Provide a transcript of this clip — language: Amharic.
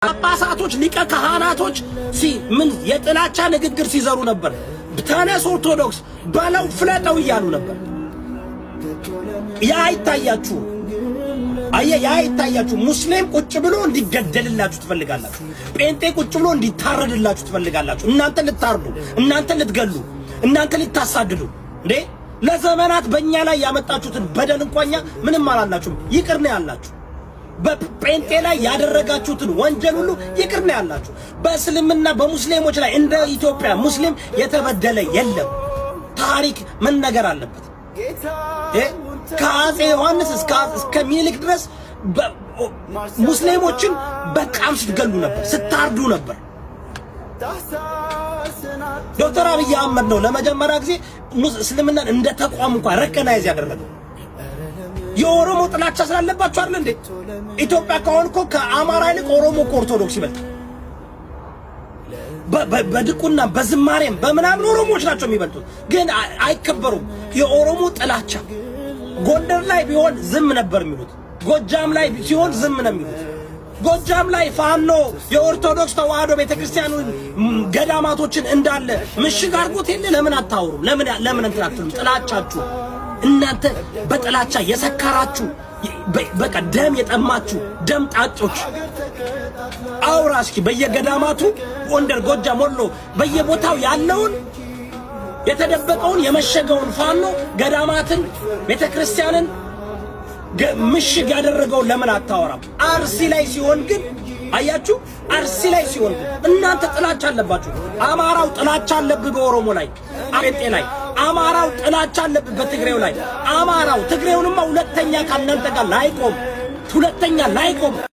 ጳጳሳቶች ሊቀ ካህናቶች ምን የጥላቻ ንግግር ሲዘሩ ነበር። ተነስ ኦርቶዶክስ ባለው ፍለጠው እያሉ ነበር። ያ አይታያችሁ? ያ አይታያችሁ? ሙስሊም ቁጭ ብሎ እንዲገደልላችሁ ትፈልጋላችሁ። ጴንጤ ቁጭ ብሎ እንዲታረድላችሁ ትፈልጋላችሁ። እናንተ ልታርዱ፣ እናንተ ልትገሉ፣ እናንተ ልታሳድዱ እንዴ! ለዘመናት በእኛ ላይ ያመጣችሁትን በደል እንኳን ምንም አላላችሁም። ይቅር ነው ያላችሁ። በጴንጤ ላይ ያደረጋችሁትን ወንጀል ሁሉ ይቅር ነው ያላችሁ። በእስልምና በሙስሊሞች ላይ እንደ ኢትዮጵያ ሙስሊም የተበደለ የለም። ታሪክ ምን ነገር አለበት? ከአፄ ዮሐንስ እስከ ሚኒሊክ ድረስ ሙስሊሞችን በጣም ስትገሉ ነበር፣ ስታርዱ ነበር። ዶክተር አብይ አህመድ ነው ለመጀመሪያ ጊዜ እስልምናን እንደ ተቋም እንኳን ረከናይዝ ያደረገው። የኦሮሞ ጥላቻ ስላለባችሁ አይደል እንዴ? ኢትዮጵያ ከሆነ እኮ ከአማራ ይልቅ ኦሮሞ ኦርቶዶክስ ይበልጣል። በድቁና በዝማሬም በምናምን ኦሮሞዎች ናቸው የሚበልጡት፣ ግን አይከበሩም። የኦሮሞ ጥላቻ ጎንደር ላይ ቢሆን ዝም ነበር የሚሉት፣ ጎጃም ላይ ሲሆን ዝም ነው የሚሉት። ጎጃም ላይ ፋኖ የኦርቶዶክስ ተዋህዶ ቤተክርስቲያኑን ገዳማቶችን እንዳለ ምሽግ አድርጎት የለ። ለምን አታወሩም? ለምን እንትን አትሉም? ጥላቻችሁ እናንተ በጥላቻ የሰከራችሁ በቃ ደም የጠማችሁ ደም ጣጮች አውራ እስኪ በየገዳማቱ ጎንደር፣ ጎጃም፣ ወሎ በየቦታው ያለውን የተደበቀውን የመሸገውን ፋኖ ገዳማትን ቤተክርስቲያንን ምሽግ ያደረገው ለምን አታወራም? አርሲ ላይ ሲሆን ግን አያችሁ፣ አርሲ ላይ ሲሆን ግን እናንተ ጥላቻ አለባችሁ። አማራው ጥላቻ አለብህ በኦሮሞ ላይ፣ ጴንጤ ላይ። አማራው ጥላቻ አለብህ በትግሬው ላይ። አማራው ትግሬውንማ ሁለተኛ ከእናንተ ጋር ላይቆም